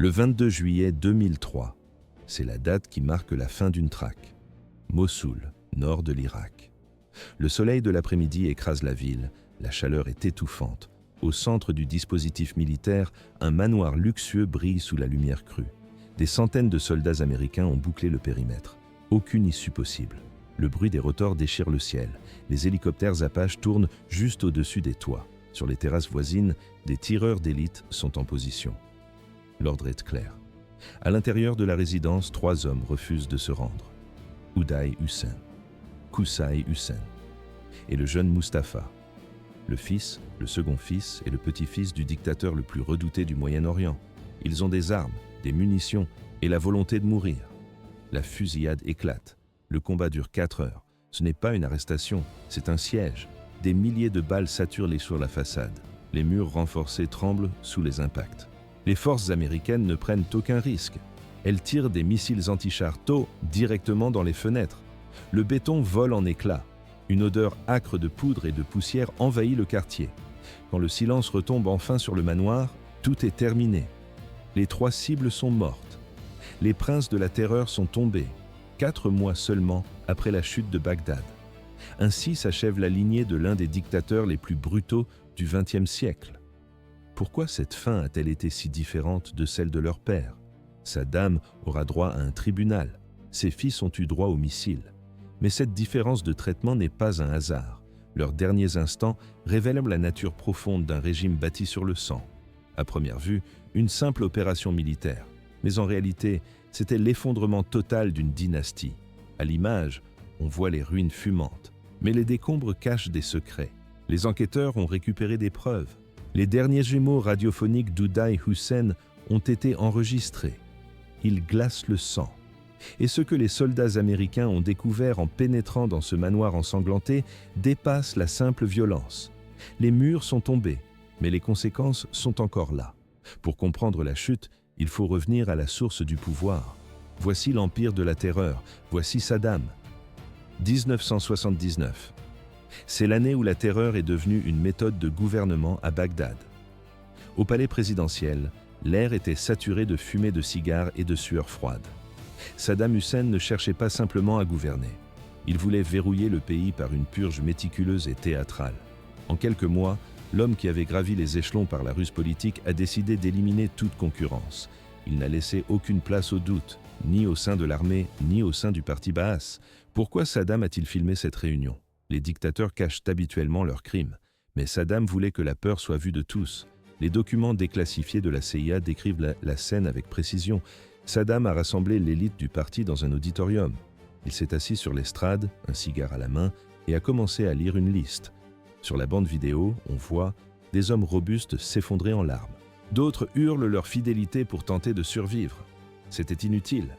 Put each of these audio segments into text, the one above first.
Le 22 juillet 2003, c'est la date qui marque la fin d'une traque. Mossoul, nord de l'Irak. Le soleil de l'après-midi écrase la ville, la chaleur est étouffante. Au centre du dispositif militaire, un manoir luxueux brille sous la lumière crue. Des centaines de soldats américains ont bouclé le périmètre. Aucune issue possible. Le bruit des rotors déchire le ciel. Les hélicoptères Apache tournent juste au-dessus des toits. Sur les terrasses voisines, des tireurs d'élite sont en position. L'ordre est clair. À l'intérieur de la résidence, 3 hommes refusent de se rendre. Uday Hussein, Qusay Hussein et le jeune Mustapha. Le fils, le second fils et le petit-fils du dictateur le plus redouté du Moyen-Orient. Ils ont des armes, des munitions et la volonté de mourir. La fusillade éclate. Le combat dure 4 heures. Ce n'est pas une arrestation, c'est un siège. Des milliers de balles saturent sur la façade. Les murs renforcés tremblent sous les impacts. Les forces américaines ne prennent aucun risque. Elles tirent des missiles anti-chars TOW directement dans les fenêtres. Le béton vole en éclats. Une odeur âcre de poudre et de poussière envahit le quartier. Quand le silence retombe enfin sur le manoir, tout est terminé. Les 3 cibles sont mortes. Les princes de la terreur sont tombés, 4 mois seulement après la chute de Bagdad. Ainsi s'achève la lignée de l'un des dictateurs les plus brutaux du XXe siècle. Pourquoi cette fin a-t-elle été si différente de celle de leur père? Saddam aura droit à un tribunal. Ses fils ont eu droit aux missiles. Mais cette différence de traitement n'est pas un hasard. Leurs derniers instants révèlent la nature profonde d'un régime bâti sur le sang. À première vue, une simple opération militaire. Mais en réalité, c'était l'effondrement total d'une dynastie. À l'image, on voit les ruines fumantes. Mais les décombres cachent des secrets. Les enquêteurs ont récupéré des preuves. Les derniers jumeaux radiophoniques d'Uday Hussein ont été enregistrés. Ils glacent le sang. Et ce que les soldats américains ont découvert en pénétrant dans ce manoir ensanglanté dépasse la simple violence. Les murs sont tombés, mais les conséquences sont encore là. Pour comprendre la chute, il faut revenir à la source du pouvoir. Voici l'empire de la terreur, voici Saddam. 1979. C'est l'année où la terreur est devenue une méthode de gouvernement à Bagdad. Au palais présidentiel, l'air était saturé de fumée de cigares et de sueur froide. Saddam Hussein ne cherchait pas simplement à gouverner. Il voulait verrouiller le pays par une purge méticuleuse et théâtrale. En quelques mois, l'homme qui avait gravi les échelons par la ruse politique a décidé d'éliminer toute concurrence. Il n'a laissé aucune place au doute, ni au sein de l'armée, ni au sein du parti Baas. Pourquoi Saddam a-t-il filmé cette réunion? Les dictateurs cachent habituellement leurs crimes, mais Saddam voulait que la peur soit vue de tous. Les documents déclassifiés de la CIA décrivent la scène avec précision. Saddam a rassemblé l'élite du parti dans un auditorium. Il s'est assis sur l'estrade, un cigare à la main, et a commencé à lire une liste. Sur la bande vidéo, on voit des hommes robustes s'effondrer en larmes. D'autres hurlent leur fidélité pour tenter de survivre. C'était inutile.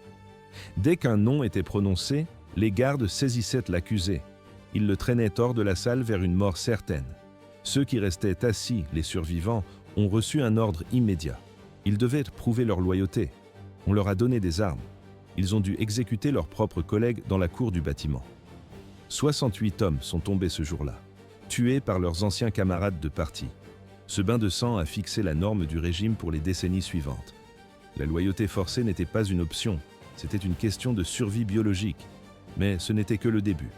Dès qu'un nom était prononcé, les gardes saisissaient l'accusé. Ils le traînaient hors de la salle vers une mort certaine. Ceux qui restaient assis, les survivants, ont reçu un ordre immédiat. Ils devaient prouver leur loyauté. On leur a donné des armes. Ils ont dû exécuter leurs propres collègues dans la cour du bâtiment. 68 hommes sont tombés ce jour-là, tués par leurs anciens camarades de parti. Ce bain de sang a fixé la norme du régime pour les décennies suivantes. La loyauté forcée n'était pas une option, c'était une question de survie biologique. Mais ce n'était que le début.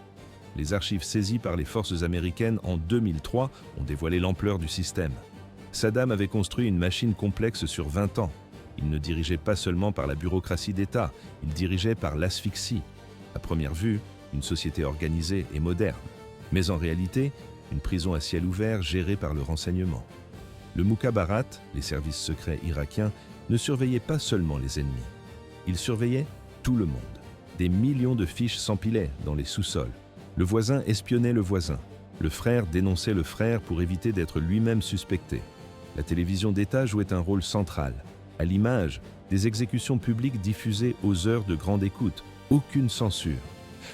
Les archives saisies par les forces américaines en 2003 ont dévoilé l'ampleur du système. Saddam avait construit une machine complexe sur 20 ans. Il ne dirigeait pas seulement par la bureaucratie d'État, il dirigeait par l'asphyxie. À première vue, une société organisée et moderne. Mais en réalité, une prison à ciel ouvert gérée par le renseignement. Le Mukhabarat, les services secrets irakiens, ne surveillaient pas seulement les ennemis. Ils surveillaient tout le monde. Des millions de fiches s'empilaient dans les sous-sols. Le voisin espionnait le voisin. Le frère dénonçait le frère pour éviter d'être lui-même suspecté. La télévision d'État jouait un rôle central. À l'image, des exécutions publiques diffusées aux heures de grande écoute. Aucune censure.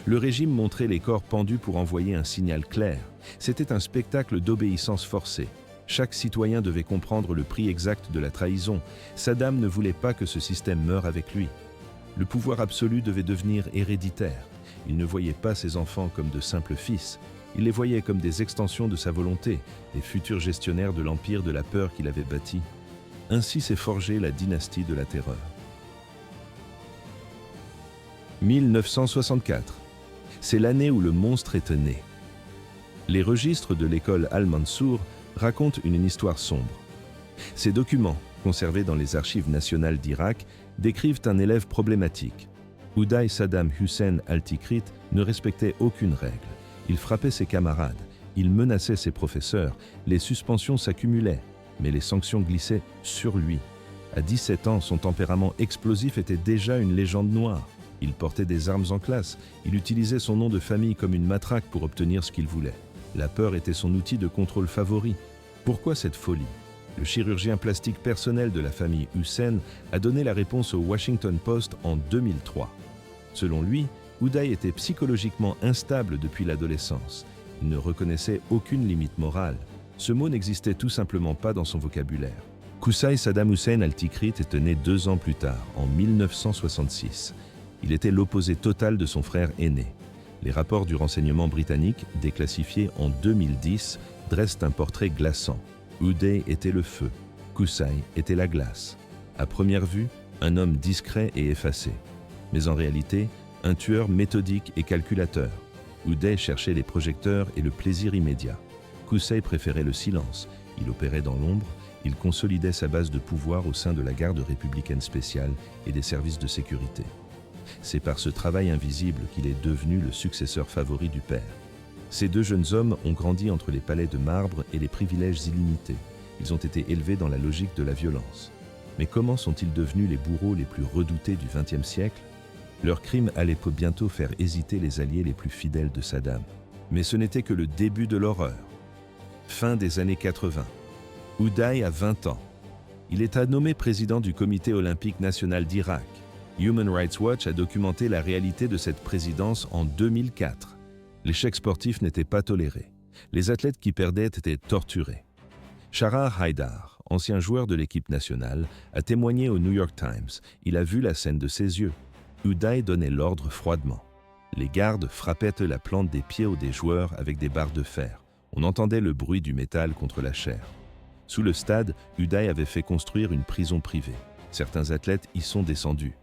Le régime montrait les corps pendus pour envoyer un signal clair. C'était un spectacle d'obéissance forcée. Chaque citoyen devait comprendre le prix exact de la trahison. Saddam ne voulait pas que ce système meure avec lui. Le pouvoir absolu devait devenir héréditaire. Il ne voyait pas ses enfants comme de simples fils. Il les voyait comme des extensions de sa volonté, les futurs gestionnaires de l'empire de la peur qu'il avait bâti. Ainsi s'est forgée la dynastie de la terreur. 1964. C'est l'année où le monstre est né. Les registres de l'école Al-Mansour racontent une histoire sombre. Ces documents, conservés dans les archives nationales d'Irak, décrivent un élève problématique. Uday Saddam Hussein Al-Tikrit ne respectait aucune règle. Il frappait ses camarades, il menaçait ses professeurs, les suspensions s'accumulaient, mais les sanctions glissaient sur lui. À 17 ans, son tempérament explosif était déjà une légende noire. Il portait des armes en classe, il utilisait son nom de famille comme une matraque pour obtenir ce qu'il voulait. La peur était son outil de contrôle favori. Pourquoi cette folie ? Le chirurgien plastique personnel de la famille Hussein a donné la réponse au Washington Post en 2003. Selon lui, Uday était psychologiquement instable depuis l'adolescence. Il ne reconnaissait aucune limite morale. Ce mot n'existait tout simplement pas dans son vocabulaire. Qusay Saddam Hussein Al-Tikrit était né 2 ans plus tard, en 1966. Il était l'opposé total de son frère aîné. Les rapports du renseignement britannique, déclassifiés en 2010, dressent un portrait glaçant. Uday était le feu, Qusay était la glace. À première vue, un homme discret et effacé. Mais en réalité, un tueur méthodique et calculateur. Uday cherchait les projecteurs et le plaisir immédiat. Qusay préférait le silence. Il opérait dans l'ombre, il consolidait sa base de pouvoir au sein de la garde républicaine spéciale et des services de sécurité. C'est par ce travail invisible qu'il est devenu le successeur favori du père. Ces 2 jeunes hommes ont grandi entre les palais de marbre et les privilèges illimités. Ils ont été élevés dans la logique de la violence. Mais comment sont-ils devenus les bourreaux les plus redoutés du XXe siècle ? Leur crime allait bientôt faire hésiter les alliés les plus fidèles de Saddam. Mais ce n'était que le début de l'horreur. Fin des années 80. Uday a 20 ans. Il est nommé président du Comité olympique national d'Irak. Human Rights Watch a documenté la réalité de cette présidence en 2004. L'échec sportif n'était pas toléré. Les athlètes qui perdaient étaient torturés. Shahrar Haidar, ancien joueur de l'équipe nationale, a témoigné au New York Times. Il a vu la scène de ses yeux. Uday donnait l'ordre froidement. Les gardes frappaient la plante des pieds des joueurs avec des barres de fer. On entendait le bruit du métal contre la chair. Sous le stade, Uday avait fait construire une prison privée. Certains athlètes y sont descendus.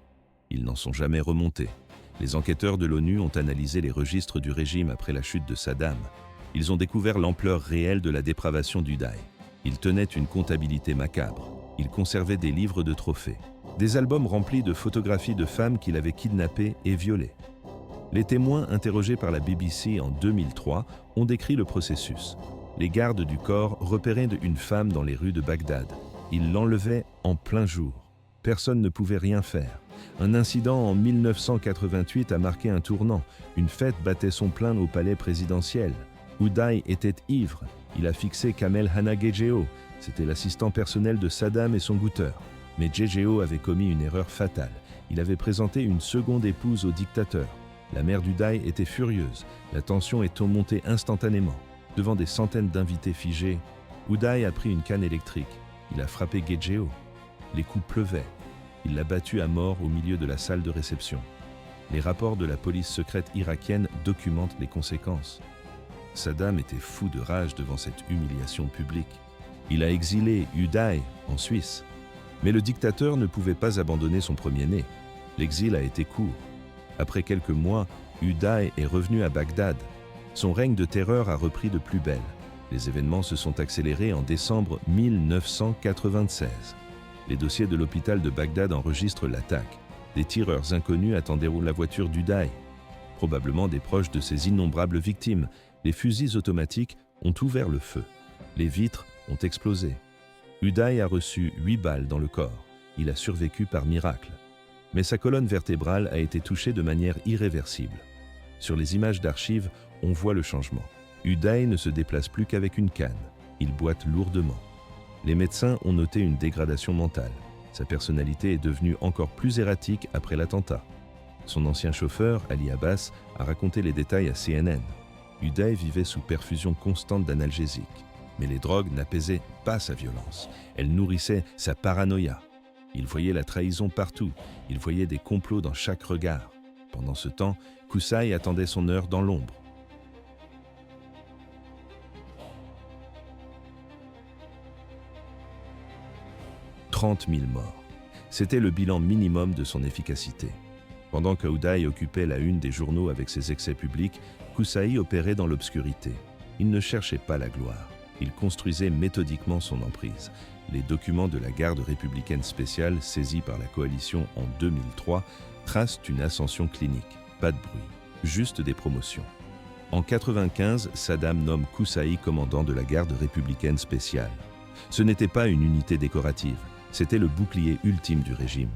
Ils n'en sont jamais remontés. Les enquêteurs de l'ONU ont analysé les registres du régime après la chute de Saddam. Ils ont découvert l'ampleur réelle de la dépravation d'Uday. Il tenait une comptabilité macabre. Il conservait des livres de trophées, des albums remplis de photographies de femmes qu'il avait kidnappées et violées. Les témoins interrogés par la BBC en 2003 ont décrit le processus. Les gardes du corps repéraient une femme dans les rues de Bagdad. Ils l'enlevaient en plein jour. Personne ne pouvait rien faire. Un incident en 1988 a marqué un tournant. Une fête battait son plein au palais présidentiel. Uday était ivre. Il a fixé Kamel Hanna Gegeo. C'était l'assistant personnel de Saddam et son goûteur. Mais Gegeo avait commis une erreur fatale. Il avait présenté une seconde épouse au dictateur. La mère d'Uday était furieuse. La tension est montée instantanément. Devant des centaines d'invités figés, Uday a pris une canne électrique. Il a frappé Gegeo. Les coups pleuvaient. Il l'a battu à mort au milieu de la salle de réception. Les rapports de la police secrète irakienne documentent les conséquences. Saddam était fou de rage devant cette humiliation publique. Il a exilé Uday en Suisse. Mais le dictateur ne pouvait pas abandonner son premier-né. L'exil a été court. Après quelques mois, Uday est revenu à Bagdad. Son règne de terreur a repris de plus belle. Les événements se sont accélérés en décembre 1996. Les dossiers de l'hôpital de Bagdad enregistrent l'attaque. Des tireurs inconnus attendaient la voiture d'Uday. Probablement des proches de ces innombrables victimes. Les fusils automatiques ont ouvert le feu. Les vitres ont explosé. Uday a reçu 8 balles dans le corps. Il a survécu par miracle. Mais sa colonne vertébrale a été touchée de manière irréversible. Sur les images d'archives, on voit le changement. Uday ne se déplace plus qu'avec une canne. Il boite lourdement. Les médecins ont noté une dégradation mentale. Sa personnalité est devenue encore plus erratique après l'attentat. Son ancien chauffeur, Ali Abbas, a raconté les détails à CNN. Uday vivait sous perfusion constante d'analgésiques. Mais les drogues n'apaisaient pas sa violence. Elles nourrissaient sa paranoïa. Il voyait la trahison partout. Il voyait des complots dans chaque regard. Pendant ce temps, Qusay attendait son heure dans l'ombre. 30 000 morts. C'était le bilan minimum de son efficacité. Pendant que Uday occupait la une des journaux avec ses excès publics, Qusay opérait dans l'obscurité. Il ne cherchait pas la gloire. Il construisait méthodiquement son emprise. Les documents de la garde républicaine spéciale, saisis par la coalition en 2003, tracent une ascension clinique. Pas de bruit, juste des promotions. En 1995, Saddam nomme Qusay commandant de la garde républicaine spéciale. Ce n'était pas une unité décorative, c'était le bouclier ultime du régime.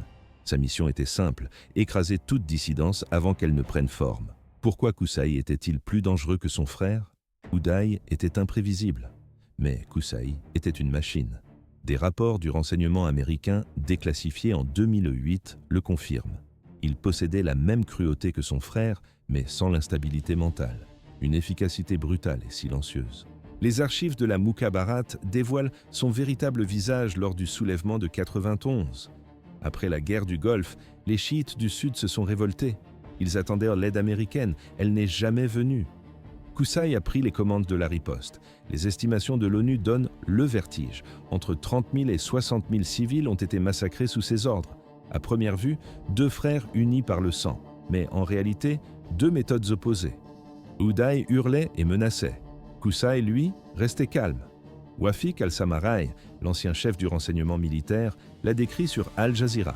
Sa mission était simple, écraser toute dissidence avant qu'elle ne prenne forme. Pourquoi Qusay était-il plus dangereux que son frère? Uday était imprévisible, mais Qusay était une machine. Des rapports du renseignement américain déclassifiés en 2008 le confirment. Il possédait la même cruauté que son frère, mais sans l'instabilité mentale. Une efficacité brutale et silencieuse. Les archives de la Mukhabarat dévoilent son véritable visage lors du soulèvement de 91. Après la guerre du Golfe, les chiites du Sud se sont révoltés. Ils attendaient l'aide américaine, elle n'est jamais venue. Qusay a pris les commandes de la riposte. Les estimations de l'ONU donnent le vertige. Entre 30 000 et 60 000 civils ont été massacrés sous ses ordres. À première vue, 2 frères unis par le sang, mais en réalité, 2 méthodes opposées. Uday hurlait et menaçait. Qusay, lui, restait calme. Wafik al-Samarai, l'ancien chef du renseignement militaire, l'a décrit sur Al Jazeera.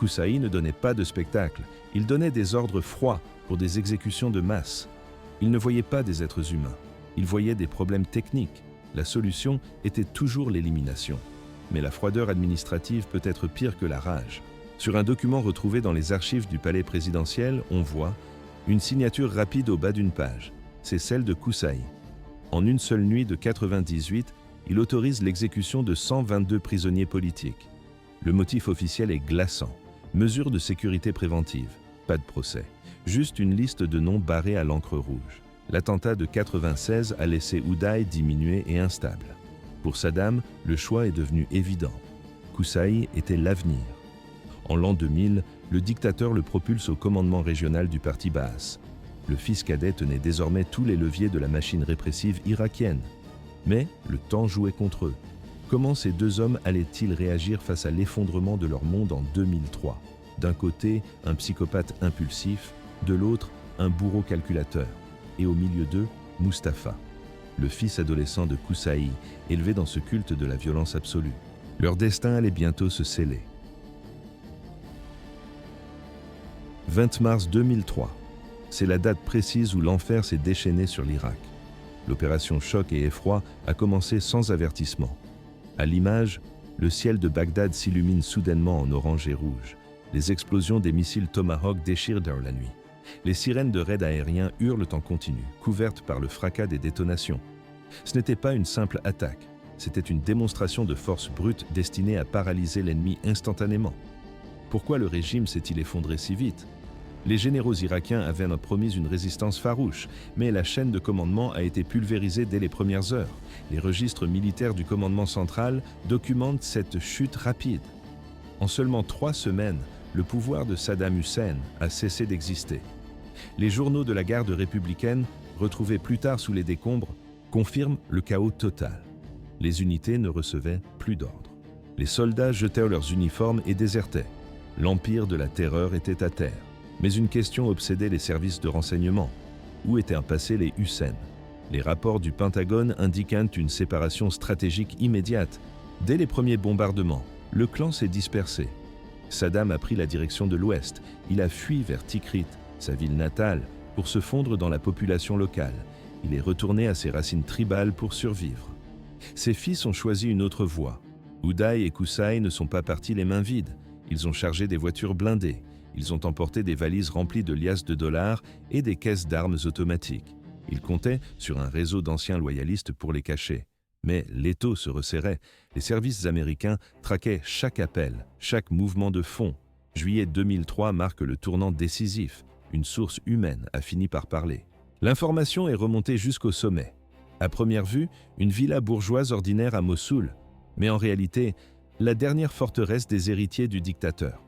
Qusay ne donnait pas de spectacle, il donnait des ordres froids pour des exécutions de masse. Il ne voyait pas des êtres humains, il voyait des problèmes techniques. La solution était toujours l'élimination. Mais la froideur administrative peut être pire que la rage. Sur un document retrouvé dans les archives du palais présidentiel, on voit une signature rapide au bas d'une page. C'est celle de Qusay. En une seule nuit de 98, il autorise l'exécution de 122 prisonniers politiques. Le motif officiel est glaçant. Mesure de sécurité préventive. Pas de procès. Juste une liste de noms barrés à l'encre rouge. L'attentat de 96 a laissé Uday diminué et instable. Pour Saddam, le choix est devenu évident. Qusay était l'avenir. En l'an 2000, le dictateur le propulse au commandement régional du parti Baas. Le fils cadet tenait désormais tous les leviers de la machine répressive irakienne. Mais le temps jouait contre eux. Comment ces 2 hommes allaient-ils réagir face à l'effondrement de leur monde en 2003? D'un côté, un psychopathe impulsif, de l'autre, un bourreau calculateur. Et au milieu d'eux, Mustapha, le fils adolescent de Qusay, élevé dans ce culte de la violence absolue. Leur destin allait bientôt se sceller. 20 mars 2003. C'est la date précise où l'enfer s'est déchaîné sur l'Irak. L'opération Choc et Effroi a commencé sans avertissement. À l'image, le ciel de Bagdad s'illumine soudainement en orange et rouge. Les explosions des missiles Tomahawk déchirent dans la nuit. Les sirènes de raids aériens hurlent en continu, couvertes par le fracas des détonations. Ce n'était pas une simple attaque, c'était une démonstration de force brute destinée à paralyser l'ennemi instantanément. Pourquoi le régime s'est-il effondré si vite? Les généraux irakiens avaient promis une résistance farouche, mais la chaîne de commandement a été pulvérisée dès les premières heures. Les registres militaires du commandement central documentent cette chute rapide. En seulement 3 semaines, le pouvoir de Saddam Hussein a cessé d'exister. Les journaux de la garde républicaine, retrouvés plus tard sous les décombres, confirment le chaos total. Les unités ne recevaient plus d'ordre. Les soldats jetaient leurs uniformes et désertaient. L'empire de la terreur était à terre. Mais une question obsédait les services de renseignement. Où étaient passés les Hussein? Les rapports du Pentagone indiquent une séparation stratégique immédiate. Dès les premiers bombardements, le clan s'est dispersé. Saddam a pris la direction de l'ouest. Il a fui vers Tikrit, sa ville natale, pour se fondre dans la population locale. Il est retourné à ses racines tribales pour survivre. Ses fils ont choisi une autre voie. Uday et Qusay ne sont pas partis les mains vides. Ils ont chargé des voitures blindées. Ils ont emporté des valises remplies de liasses de dollars et des caisses d'armes automatiques. Ils comptaient sur un réseau d'anciens loyalistes pour les cacher. Mais l'étau se resserrait. Les services américains traquaient chaque appel, chaque mouvement de fonds. Juillet 2003 marque le tournant décisif. Une source humaine a fini par parler. L'information est remontée jusqu'au sommet. À première vue, une villa bourgeoise ordinaire à Mossoul, mais en réalité, la dernière forteresse des héritiers du dictateur.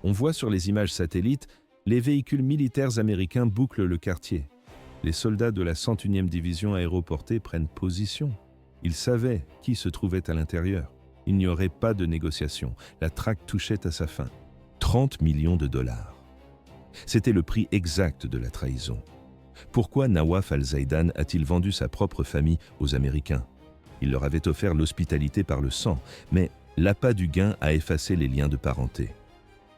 On voit sur les images satellites, les véhicules militaires américains bouclent le quartier. Les soldats de la 101e division aéroportée prennent position. Ils savaient qui se trouvait à l'intérieur. Il n'y aurait pas de négociation. La traque touchait à sa fin. 30 millions de dollars. C'était le prix exact de la trahison. Pourquoi Nawaf al-Zaïdan a-t-il vendu sa propre famille aux Américains? Il leur avait offert l'hospitalité par le sang, mais l'appât du gain a effacé les liens de parenté.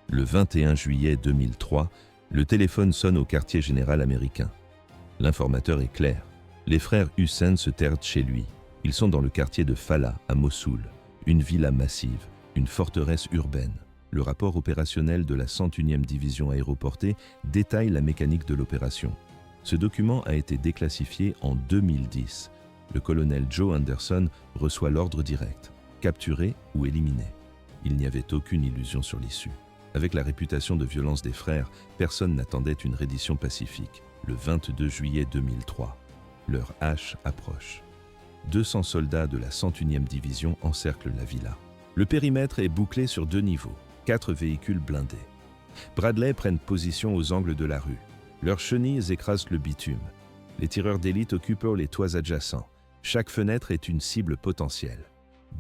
Le 21 juillet 2003, le téléphone sonne au quartier général américain. L'informateur est clair. Les frères Hussein se terrent chez lui. Ils sont dans le quartier de Fala, à Mossoul, une villa massive, une forteresse urbaine. Le rapport opérationnel de la 101e division aéroportée détaille la mécanique de l'opération. Ce document a été déclassifié en 2010. Le colonel Joe Anderson reçoit l'ordre direct, capturer ou éliminer. Il n'y avait aucune illusion sur l'issue. Avec la réputation de violence des frères, personne n'attendait une reddition pacifique. Le 22 juillet 2003, leur hache approche. 200 soldats de la 101e division encerclent la villa. Le périmètre est bouclé sur 2 niveaux, 4 véhicules blindés. Bradley prennent position aux angles de la rue. Leurs chenilles écrasent le bitume. Les tireurs d'élite occupent les toits adjacents. Chaque fenêtre est une cible potentielle.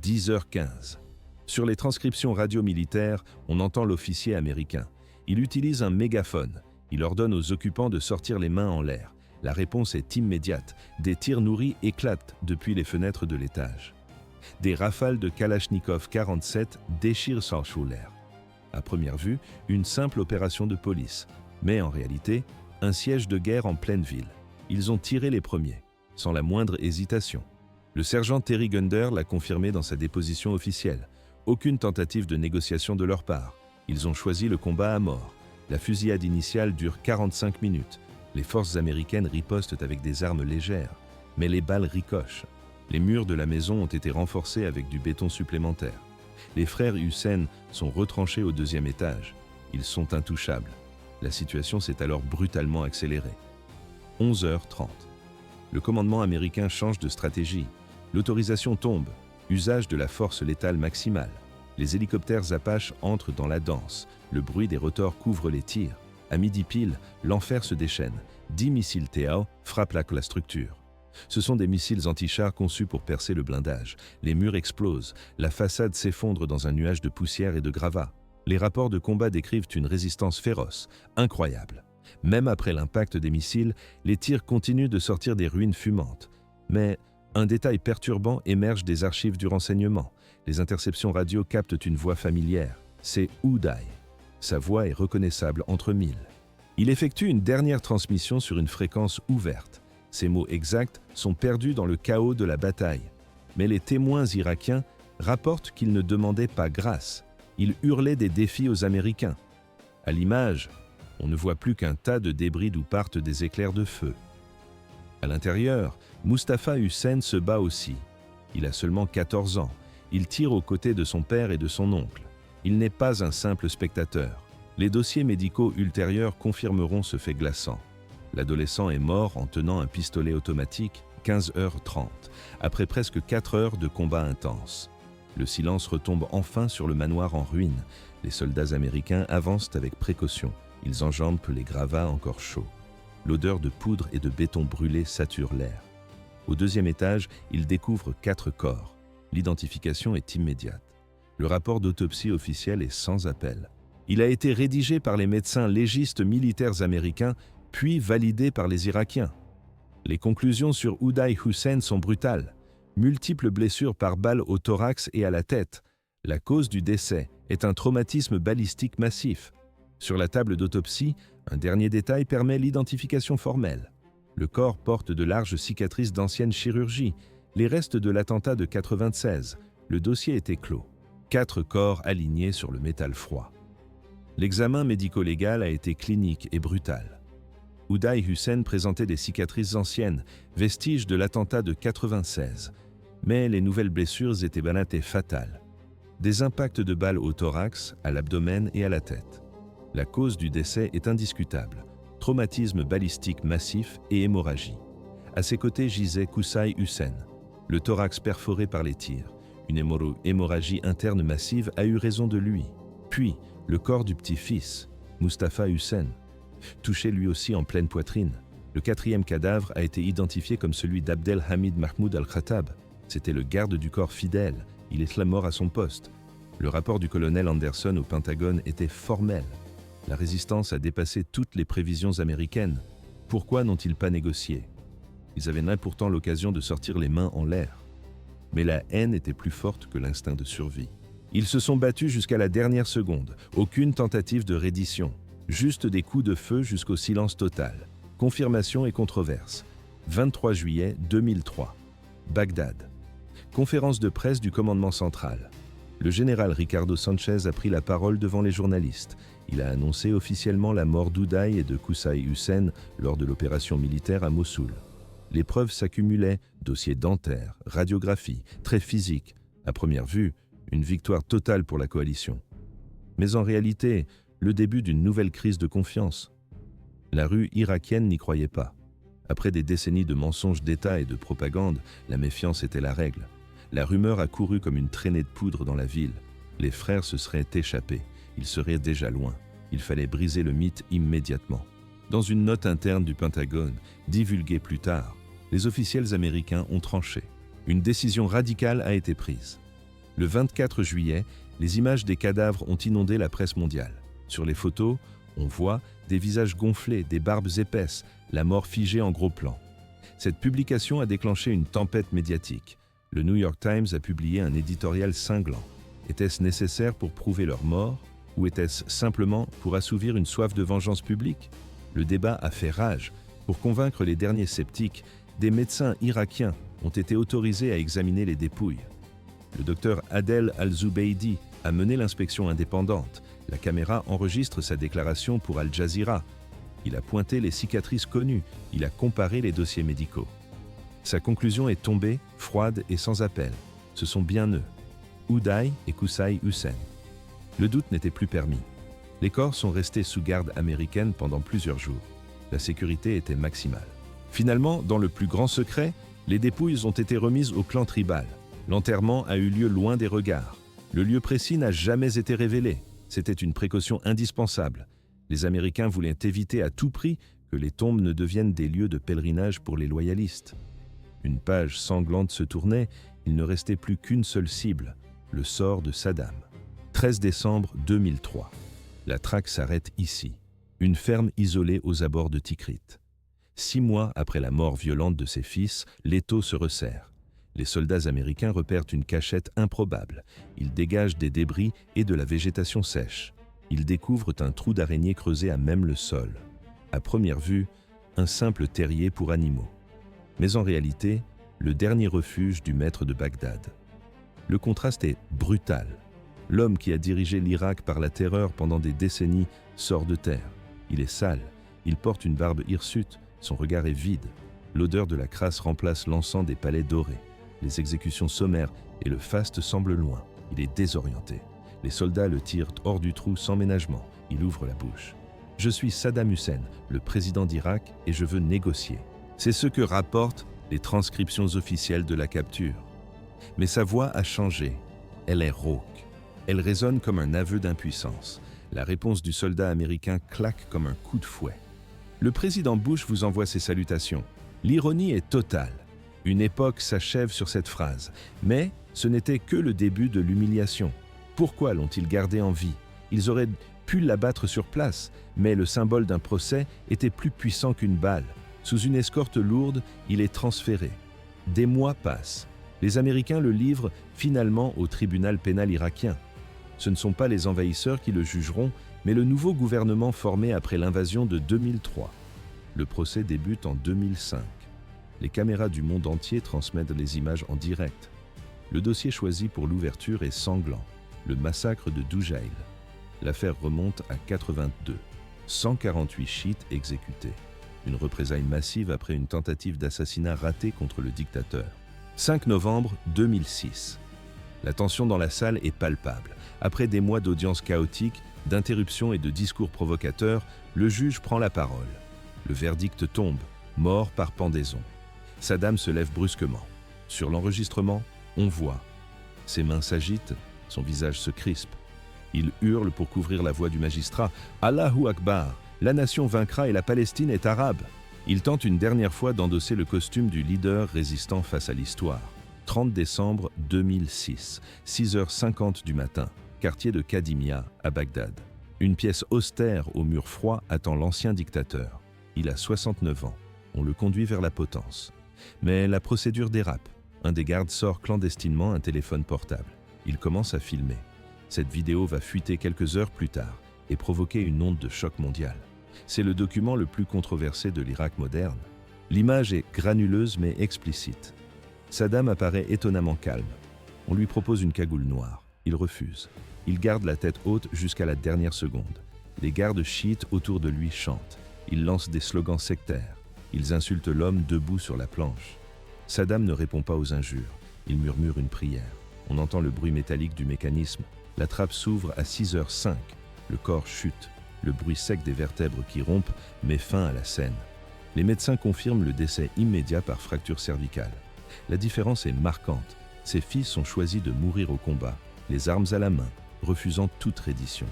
10h15. Sur les transcriptions radio militaires, on entend l'officier américain. Il utilise un mégaphone. Il ordonne aux occupants de sortir les mains en l'air. La réponse est immédiate. Des tirs nourris éclatent depuis les fenêtres de l'étage. Des rafales de Kalachnikov 47 déchirent sans l'air. À première vue, une simple opération de police. Mais en réalité, un siège de guerre en pleine ville. Ils ont tiré les premiers, sans la moindre hésitation. Le sergent Terry Gunder l'a confirmé dans sa déposition officielle. Aucune tentative de négociation de leur part. Ils ont choisi le combat à mort. La fusillade initiale dure 45 minutes. Les forces américaines ripostent avec des armes légères, mais les balles ricochent. Les murs de la maison ont été renforcés avec du béton supplémentaire. Les frères Hussein sont retranchés au 2e étage. Ils sont intouchables. La situation s'est alors brutalement accélérée. 11h30. Le commandement américain change de stratégie. L'autorisation tombe. Usage de la force létale maximale. Les hélicoptères Apache entrent dans la danse. Le bruit des rotors couvre les tirs. À midi pile, l'enfer se déchaîne. 10 missiles Teao frappent la structure. Ce sont des missiles anti-chars conçus pour percer le blindage. Les murs explosent. La façade s'effondre dans un nuage de poussière et de gravats. Les rapports de combat décrivent une résistance féroce, incroyable. Même après l'impact des missiles, les tirs continuent de sortir des ruines fumantes. Mais un détail perturbant émerge des archives du renseignement. Les interceptions radio captent une voix familière. C'est Uday. Sa voix est reconnaissable entre mille. Il effectue une dernière transmission sur une fréquence ouverte. Ses mots exacts sont perdus dans le chaos de la bataille. Mais les témoins irakiens rapportent qu'il ne demandait pas grâce. Il hurlait des défis aux Américains. À l'image, on ne voit plus qu'un tas de débris d'où partent des éclairs de feu. À l'intérieur, Mustapha Hussein se bat aussi. Il a seulement 14 ans. Il tire aux côtés de son père et de son oncle. Il n'est pas un simple spectateur. Les dossiers médicaux ultérieurs confirmeront ce fait glaçant. L'adolescent est mort en tenant un pistolet automatique 15h30, après presque 4 heures de combat intense. Le silence retombe enfin sur le manoir en ruine. Les soldats américains avancent avec précaution. Ils enjambent les gravats encore chauds. L'odeur de poudre et de béton brûlé sature l'air. Au 2e étage, ils découvrent 4 corps. L'identification est immédiate. Le rapport d'autopsie officiel est sans appel. Il a été rédigé par les médecins légistes militaires américains, puis validé par les Irakiens. Les conclusions sur Uday Hussein sont brutales. Multiples blessures par balle au thorax et à la tête. La cause du décès est un traumatisme balistique massif. Sur la table d'autopsie, un dernier détail permet l'identification formelle. Le corps porte de larges cicatrices d'ancienne chirurgie, les restes de l'attentat de 96. Le dossier était clos. 4 corps alignés sur le métal froid. L'examen médico-légal a été clinique et brutal. Uday Hussein présentait des cicatrices anciennes, vestiges de l'attentat de 96. Mais les nouvelles blessures étaient banales et fatales. Des impacts de balles au thorax, à l'abdomen et à la tête. La cause du décès est indiscutable. Traumatisme balistique massif et hémorragie. À ses côtés gisait Qusay Hussein, le thorax perforé par les tirs. Une hémorragie interne massive a eu raison de lui. Puis, le corps du petit-fils, Mustapha Hussein, touché lui aussi en pleine poitrine. Le 4e cadavre a été identifié comme celui d'Abdel Hamid Mahmoud al-Khattab. C'était le garde du corps fidèle, il est la mort à son poste. Le rapport du colonel Anderson au Pentagone était formel. La résistance a dépassé toutes les prévisions américaines. Pourquoi n'ont-ils pas négocié? Ils avaient là pourtant l'occasion de sortir les mains en l'air. Mais la haine était plus forte que l'instinct de survie. Ils se sont battus jusqu'à la dernière seconde. Aucune tentative de reddition. Juste des coups de feu jusqu'au silence total. Confirmation et controverse. 23 juillet 2003. Bagdad. Conférence de presse du commandement central. Le général Ricardo Sanchez a pris la parole devant les journalistes. Il a annoncé officiellement la mort d'Oudaï et de Qusay Hussein lors de l'opération militaire à Mossoul. Les preuves s'accumulaient, dossiers dentaires, radiographie, traits physiques. À première vue, une victoire totale pour la coalition. Mais en réalité, le début d'une nouvelle crise de confiance. La rue irakienne n'y croyait pas. Après des décennies de mensonges d'État et de propagande, la méfiance était la règle. La rumeur a couru comme une traînée de poudre dans la ville. Les frères se seraient échappés. Ils seraient déjà loin. Il fallait briser le mythe immédiatement. Dans une note interne du Pentagone, divulguée plus tard, les officiels américains ont tranché. Une décision radicale a été prise. Le 24 juillet, les images des cadavres ont inondé la presse mondiale. Sur les photos, on voit des visages gonflés, des barbes épaisses, la mort figée en gros plan. Cette publication a déclenché une tempête médiatique. Le New York Times a publié un éditorial cinglant. Était-ce nécessaire pour prouver leur mort, ou était-ce simplement pour assouvir une soif de vengeance publique? Le débat a fait rage. Pour convaincre les derniers sceptiques, des médecins irakiens ont été autorisés à examiner les dépouilles. Le docteur Adel Al-Zubaydi a mené l'inspection indépendante. La caméra enregistre sa déclaration pour Al Jazeera. Il a pointé les cicatrices connues, il a comparé les dossiers médicaux. Sa conclusion est tombée, froide et sans appel. Ce sont bien eux, Oudaï et Qusay Hussein. Le doute n'était plus permis. Les corps sont restés sous garde américaine pendant plusieurs jours. La sécurité était maximale. Finalement, dans le plus grand secret, les dépouilles ont été remises au clan tribal. L'enterrement a eu lieu loin des regards. Le lieu précis n'a jamais été révélé. C'était une précaution indispensable. Les Américains voulaient éviter à tout prix que les tombes ne deviennent des lieux de pèlerinage pour les loyalistes. Une page sanglante se tournait, il ne restait plus qu'une seule cible, le sort de Saddam. 13 décembre 2003. La traque s'arrête ici, une ferme isolée aux abords de Tikrit. 6 mois après la mort violente de ses fils, l'étau se resserre. Les soldats américains repèrent une cachette improbable. Ils dégagent des débris et de la végétation sèche. Ils découvrent un trou d'araignée creusé à même le sol. À première vue, un simple terrier pour animaux. Mais en réalité, le dernier refuge du maître de Bagdad. Le contraste est brutal. L'homme qui a dirigé l'Irak par la terreur pendant des décennies sort de terre. Il est sale, il porte une barbe hirsute, son regard est vide. L'odeur de la crasse remplace l'encens des palais dorés. Les exécutions sommaires et le faste semblent loin. Il est désorienté. Les soldats le tirent hors du trou sans ménagement. Il ouvre la bouche. « Je suis Saddam Hussein, le président d'Irak, et je veux négocier. » C'est ce que rapportent les transcriptions officielles de la capture. Mais sa voix a changé. Elle est rauque. Elle résonne comme un aveu d'impuissance. La réponse du soldat américain claque comme un coup de fouet. Le président Bush vous envoie ses salutations. L'ironie est totale. Une époque s'achève sur cette phrase. Mais ce n'était que le début de l'humiliation. Pourquoi l'ont-ils gardé en vie? Ils auraient pu l'abattre sur place, mais le symbole d'un procès était plus puissant qu'une balle. Sous une escorte lourde, il est transféré. Des mois passent. Les Américains le livrent finalement au tribunal pénal irakien. Ce ne sont pas les envahisseurs qui le jugeront, mais le nouveau gouvernement formé après l'invasion de 2003. Le procès débute en 2005. Les caméras du monde entier transmettent les images en direct. Le dossier choisi pour l'ouverture est sanglant, le massacre de Doujaïl. L'affaire remonte à 82. 148 chiites exécutés. Une représaille massive après une tentative d'assassinat ratée contre le dictateur. 5 novembre 2006. La tension dans la salle est palpable. Après des mois d'audience chaotique, d'interruptions et de discours provocateurs, le juge prend la parole. Le verdict tombe, mort par pendaison. Saddam se lève brusquement. Sur l'enregistrement, on voit. Ses mains s'agitent, son visage se crispe. Il hurle pour couvrir la voix du magistrat. « Allahu Akbar ! La nation vaincra et la Palestine est arabe !» Il tente une dernière fois d'endosser le costume du leader résistant face à l'histoire. 30 décembre 2006, 6h50 du matin, quartier de Kadimia, à Bagdad. Une pièce austère aux murs froids attend l'ancien dictateur. Il a 69 ans. On le conduit vers la potence. Mais la procédure dérape. Un des gardes sort clandestinement un téléphone portable. Il commence à filmer. Cette vidéo va fuiter quelques heures plus tard et provoquer une onde de choc mondial. C'est le document le plus controversé de l'Irak moderne. L'image est granuleuse mais explicite. Saddam apparaît étonnamment calme. On lui propose une cagoule noire. Il refuse. Il garde la tête haute jusqu'à la dernière seconde. Les gardes chiites autour de lui chantent. Ils lancent des slogans sectaires. Ils insultent l'homme debout sur la planche. Saddam ne répond pas aux injures. Il murmure une prière. On entend le bruit métallique du mécanisme. La trappe s'ouvre à 6h05. Le corps chute. Le bruit sec des vertèbres qui rompent met fin à la scène. Les médecins confirment le décès immédiat par fracture cervicale. La différence est marquante. Ses fils ont choisi de mourir au combat, les armes à la main, refusant toute reddition.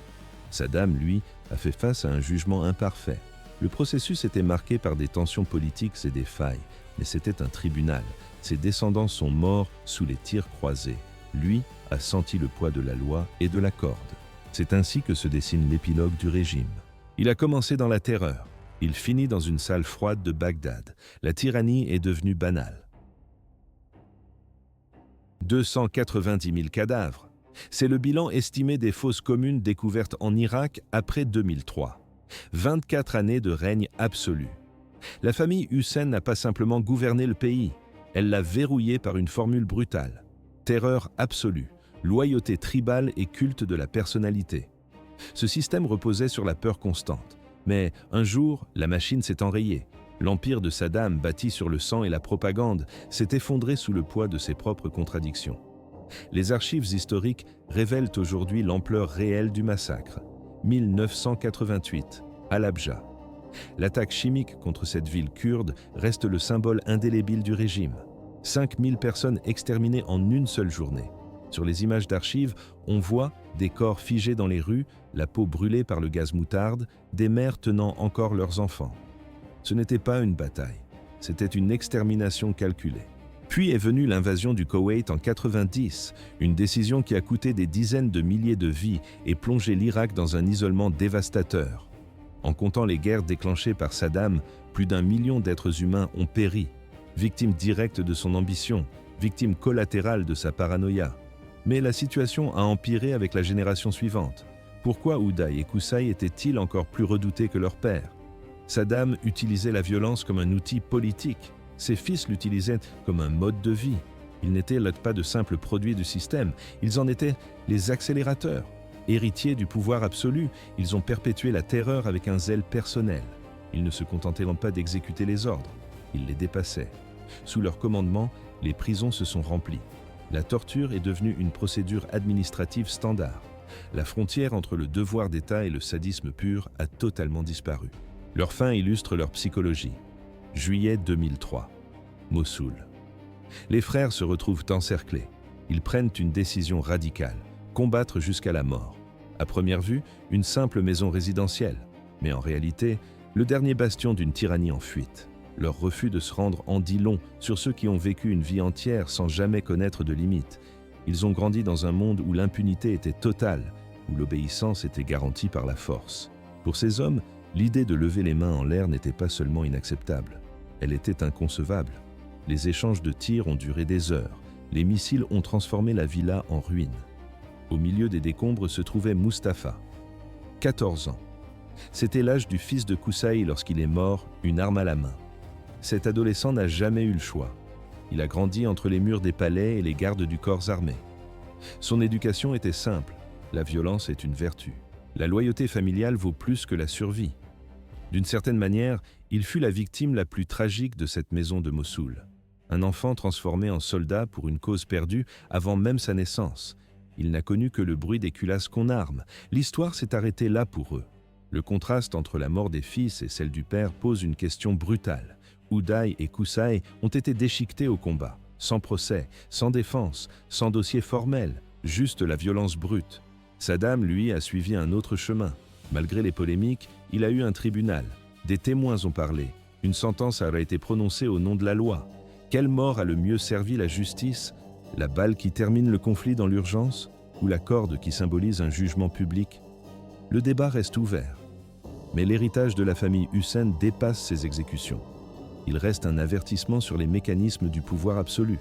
Saddam, lui, a fait face à un jugement imparfait. Le processus était marqué par des tensions politiques et des failles, mais c'était un tribunal. Ses descendants sont morts sous les tirs croisés. Lui a senti le poids de la loi et de la corde. C'est ainsi que se dessine l'épilogue du régime. Il a commencé dans la terreur. Il finit dans une salle froide de Bagdad. La tyrannie est devenue banale. 290 000 cadavres. C'est le bilan estimé des fosses communes découvertes en Irak après 2003. 24 années de règne absolu. La famille Hussein n'a pas simplement gouverné le pays, elle l'a verrouillé par une formule brutale. Terreur absolue, loyauté tribale et culte de la personnalité. Ce système reposait sur la peur constante. Mais un jour, la machine s'est enrayée. L'empire de Saddam, bâti sur le sang et la propagande, s'est effondré sous le poids de ses propres contradictions. Les archives historiques révèlent aujourd'hui l'ampleur réelle du massacre. 1988, Halabja. L'attaque chimique contre cette ville kurde reste le symbole indélébile du régime. 5000 personnes exterminées en une seule journée. Sur les images d'archives, on voit des corps figés dans les rues, la peau brûlée par le gaz moutarde, des mères tenant encore leurs enfants. Ce n'était pas une bataille, c'était une extermination calculée. Puis est venue l'invasion du Koweït en 90, une décision qui a coûté des dizaines de milliers de vies et plongé l'Irak dans un isolement dévastateur. En comptant les guerres déclenchées par Saddam, plus d'1 million d'êtres humains ont péri, victimes directes de son ambition, victimes collatérales de sa paranoïa. Mais la situation a empiré avec la génération suivante. Pourquoi Uday et Qusay étaient-ils encore plus redoutés que leur père? Saddam utilisait la violence comme un outil politique. Ses fils l'utilisaient comme un mode de vie. Ils n'étaient là pas de simples produits du système, ils en étaient les accélérateurs. Héritiers du pouvoir absolu, ils ont perpétué la terreur avec un zèle personnel. Ils ne se contentaient pas d'exécuter les ordres, ils les dépassaient. Sous leur commandement, les prisons se sont remplies. La torture est devenue une procédure administrative standard. La frontière entre le devoir d'État et le sadisme pur a totalement disparu. Leur fin illustre leur psychologie. Juillet 2003. Mossoul. Les frères se retrouvent encerclés. Ils prennent une décision radicale, combattre jusqu'à la mort. À première vue, une simple maison résidentielle. Mais en réalité, le dernier bastion d'une tyrannie en fuite. Leur refus de se rendre en dit long sur ceux qui ont vécu une vie entière sans jamais connaître de limites. Ils ont grandi dans un monde où l'impunité était totale, où l'obéissance était garantie par la force. Pour ces hommes, l'idée de lever les mains en l'air n'était pas seulement inacceptable, elle était inconcevable. Les échanges de tirs ont duré des heures, les missiles ont transformé la villa en ruine. Au milieu des décombres se trouvait Mustapha, 14 ans. C'était l'âge du fils de Qusay lorsqu'il est mort, une arme à la main. Cet adolescent n'a jamais eu le choix. Il a grandi entre les murs des palais et les gardes du corps armé. Son éducation était simple, la violence est une vertu. La loyauté familiale vaut plus que la survie. D'une certaine manière, il fut la victime la plus tragique de cette maison de Mossoul. Un enfant transformé en soldat pour une cause perdue avant même sa naissance. Il n'a connu que le bruit des culasses qu'on arme. L'histoire s'est arrêtée là pour eux. Le contraste entre la mort des fils et celle du père pose une question brutale. Uday et Qusay ont été déchiquetés au combat, sans procès, sans défense, sans dossier formel, juste la violence brute. Saddam, lui, a suivi un autre chemin. Malgré les polémiques, il a eu un tribunal. Des témoins ont parlé. Une sentence a été prononcée au nom de la loi. Quelle mort a le mieux servi la justice? La balle qui termine le conflit dans l'urgence ou la corde qui symbolise un jugement public? Le débat reste ouvert. Mais l'héritage de la famille Hussein dépasse ces exécutions. Il reste un avertissement sur les mécanismes du pouvoir absolu.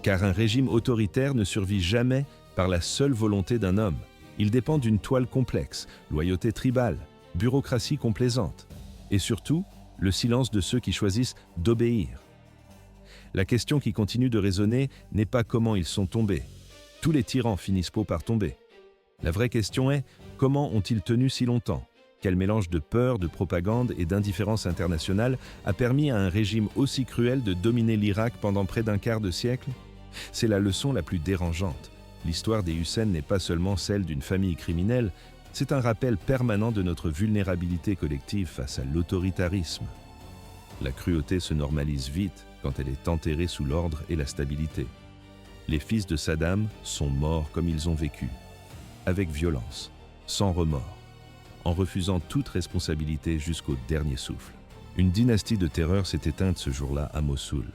Car un régime autoritaire ne survit jamais par la seule volonté d'un homme. Il dépend d'une toile complexe, loyauté tribale, bureaucratie complaisante, et surtout, le silence de ceux qui choisissent d'obéir. La question qui continue de résonner n'est pas comment ils sont tombés. Tous les tyrans finissent par tomber. La vraie question est, comment ont-ils tenu si longtemps? Quel mélange de peur, de propagande et d'indifférence internationale a permis à un régime aussi cruel de dominer l'Irak pendant près d'un quart de siècle? C'est la leçon la plus dérangeante. L'histoire des Hussein n'est pas seulement celle d'une famille criminelle, c'est un rappel permanent de notre vulnérabilité collective face à l'autoritarisme. La cruauté se normalise vite quand elle est enterrée sous l'ordre et la stabilité. Les fils de Saddam sont morts comme ils ont vécu, avec violence, sans remords, en refusant toute responsabilité jusqu'au dernier souffle. Une dynastie de terreur s'est éteinte ce jour-là à Mossoul.